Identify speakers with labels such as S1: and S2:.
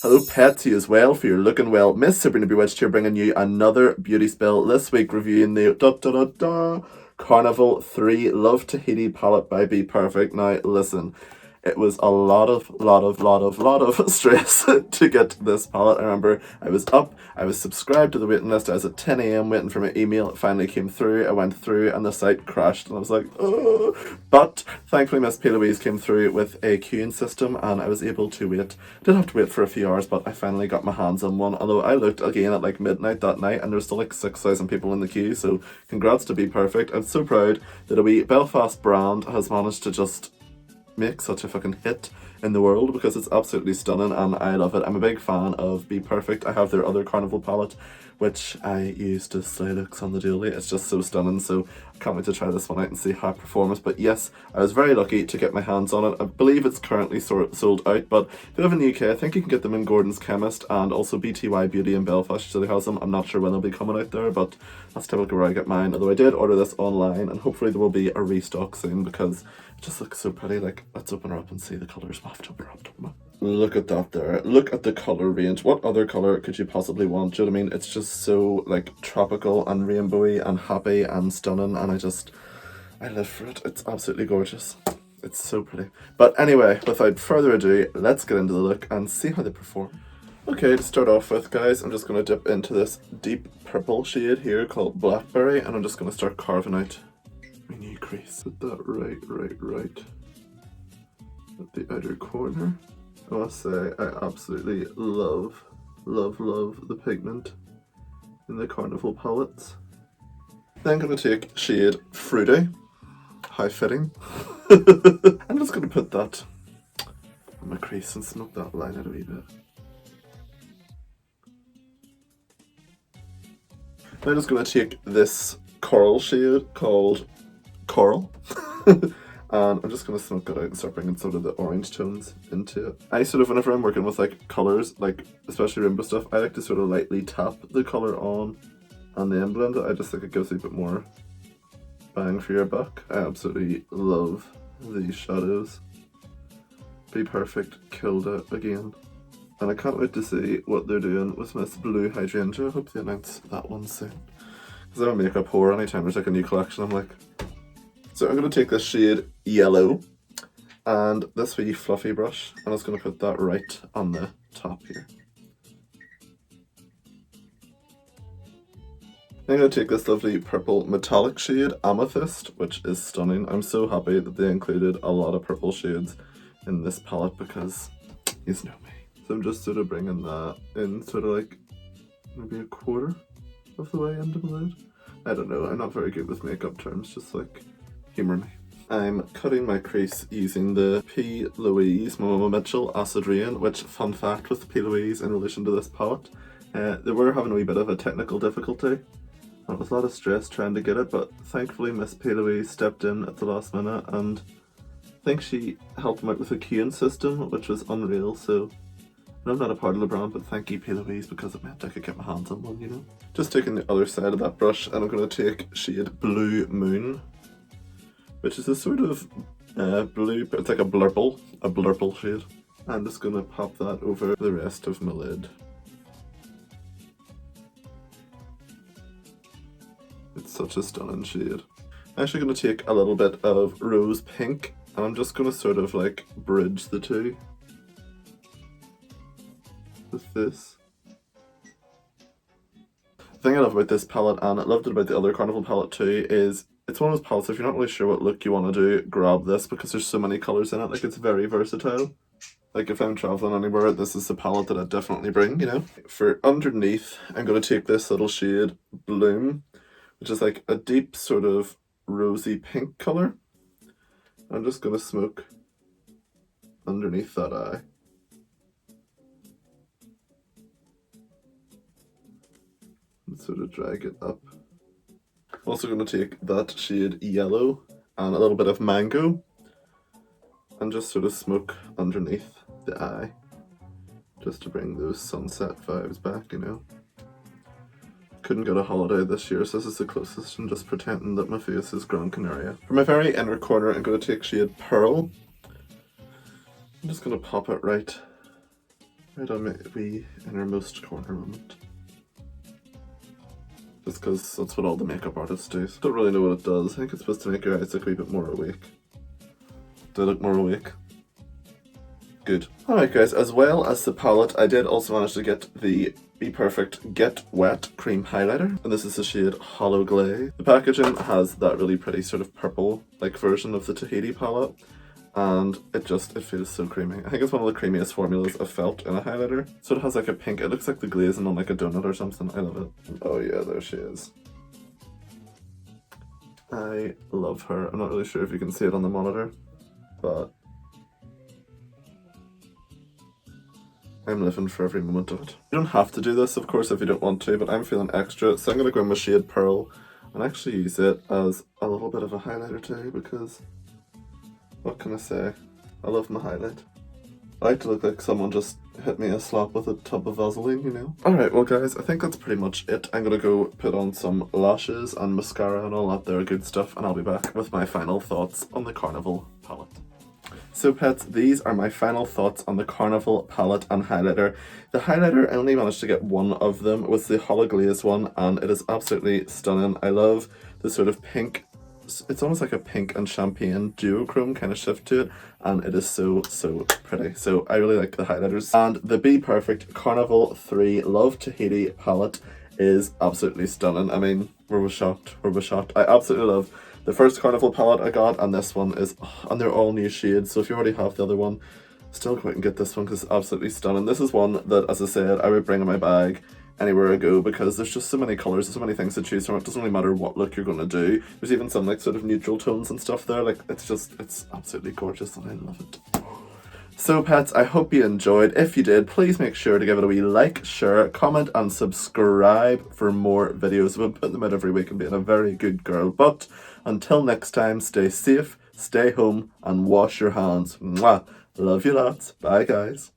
S1: Hello pet to you as well for your looking well. Miss Sabrina Bewitched here bringing you another beauty spill. This week reviewing the Carnival 3 Love Tahiti palette by bPerfect. Now listen, it was a lot of stress to get this palette. I remember I was up, I was subscribed to the waiting list, I was at 10 a.m. waiting for my email, it finally came through, I went through and the site crashed and I was like, oh. But thankfully Miss P. Louise came through with a queuing system and I was able to wait. Did have to wait for a few hours, but I finally got my hands on one, although I looked again at like midnight that night and there's still like 6,000 people in the queue, so congrats to bPerfect. I'm so proud that a wee Belfast brand has managed to just make such a fucking hit in the world because it's absolutely stunning and I love it. I'm a big fan of bPerfect. I have their other Carnival palette which I use to slay looks on the daily. It's just so stunning, so I can't wait to try this one out and see how it performs. But yes, I was very lucky to get my hands on it. I believe it's currently sold out, but if you live in the UK, I think you can get them in Gordon's Chemist and also BTY Beauty in Belfast, so they have them. I'm not sure when they'll be coming out there, but that's typically where I get mine. Although I did order this online and hopefully there will be a restock soon because it just looks so pretty. Like, let's open her up and see the colours. Look at that there. Look at the colour range. What other colour could you possibly want? Do you know what I mean? It's just so like tropical and rainbowy and happy and stunning and I live for it. It's absolutely gorgeous. It's so pretty. But anyway, without further ado, let's get into the look and see how they perform. Okay, to start off with, guys, I'm just going to dip into this deep purple shade here called Blackberry and I'm just going to start carving out my new crease. Put that right at the outer corner. I must say, I absolutely love the pigment in the Carnival palettes. Then I'm going to take shade Fruity. How fitting. I'm just going to put that on my crease and smoke that line out a wee bit. Then I'm just going to take this coral shade called Coral. And I'm just going to smoke it out and start bringing sort of the orange tones into it. I sort of, whenever I'm working with like colours, like especially rainbow stuff, I like to sort of lightly tap the colour on and then blend it. I just think it gives you a bit more bang for your buck. I absolutely love these shadows. bPerfect killed it again. And I can't wait to see what they're doing with Miss Blue Hydrangea. I hope they announce that one soon. Because I'm a makeup whore, anytime there's like a new collection I'm like... So I'm going to take this shade Yellow and this wee fluffy brush and I'm just going to put that right on the top here. I'm going to take this lovely purple metallic shade Amethyst, which is stunning. I'm so happy that they included a lot of purple shades in this palette because you know me. So I'm just sort of bringing that in sort of like maybe a quarter of the way into the lid. I don't know, I'm not very good with makeup terms, just like humour me. I'm cutting my crease using the P. Louise Mama Mitchell Acid Rain, which, fun fact with P. Louise in relation to this palette, they were having a wee bit of a technical difficulty. It was a lot of stress trying to get it, but thankfully Miss P. Louise stepped in at the last minute and I think she helped them out with a queuing system, which was unreal, so I'm not a part of the brand, but thank you P. Louise because it meant I could get my hands on one, you know. Just taking the other side of that brush and I'm going to take shade Blue Moon, which is a sort of blue, it's like a blurple shade. I'm just going to pop that over the rest of my lid. It's such a stunning shade. I'm actually going to take a little bit of Rose Pink and I'm just going to sort of like bridge the two with this. The thing I love about this palette, and I loved it about the other Carnival palette too, is it's one of those palettes, if you're not really sure what look you want to do, grab this because there's so many colours in it. Like, it's very versatile. Like, if I'm travelling anywhere, this is the palette that I'd definitely bring, you know. For underneath, I'm going to take this little shade Bloom, which is like a deep sort of rosy pink colour. I'm just going to smoke underneath that eye. And sort of drag it up. I'm also going to take that shade Yellow and a little bit of Mango and just sort of smoke underneath the eye just to bring those sunset vibes back, you know. Couldn't get a holiday this year, so this is the closest. I'm just pretending that my face is Gran Canaria. For my very inner corner, I'm going to take shade Pearl. I'm just going to pop it right right on my wee innermost corner moment. Just because that's what all the makeup artists do. Don't really know what it does. I think it's supposed to make your eyes look a wee bit more awake. Do I look more awake? Good. Alright guys, as well as the palette, I did also manage to get the bPerfect Get Wet Cream Highlighter. And this is the shade Hollow Glaze. The packaging has that really pretty sort of purple-like version of the Tahiti palette. And it feels so creamy. I think it's one of the creamiest formulas I've felt in a highlighter. So it has like a pink, it looks like the glazing on like a donut or something. I love it. Oh yeah, there she is. I love her. I'm not really sure if you can see it on the monitor, but I'm living for every moment of it. You don't have to do this, of course, if you don't want to, but I'm feeling extra, so I'm going to go in my shade Pearl and actually use it as a little bit of a highlighter too, because what can I say? I love my highlight. I like to look like someone just hit me a slap with a tub of Vaseline, you know? Alright, well guys, I think that's pretty much it. I'm gonna go put on some lashes and mascara and all that there good stuff, and I'll be back with my final thoughts on the Carnival palette. So pets, these are my final thoughts on the Carnival palette and highlighter. The highlighter, I only managed to get one of them. It was the Hollow Glaze one, and it is absolutely stunning. I love the sort of pink, it's almost like a pink and champagne duochrome kind of shift to it, and it is so pretty. So I really like the highlighters. And the bPerfect Carnival 3 Love Tahiti palette is absolutely stunning. I mean, we're shocked. I absolutely love the first Carnival palette I got, and this one is, and they're all new shades, so if you already have the other one, still go out and get this one because it's absolutely stunning. This is one that, as I said, I would bring in my bag anywhere I go because there's just so many colours, there's so many things to choose from. It doesn't really matter what look you're going to do. There's even some like sort of neutral tones and stuff there. Like, it's absolutely gorgeous and I love it. So pets, I hope you enjoyed. If you did, please make sure to give it a wee like, share, comment and subscribe for more videos. I've been putting them out every week and being a very good girl. But until next time, stay safe, stay home and wash your hands. Mwah! Love you lots. Bye guys.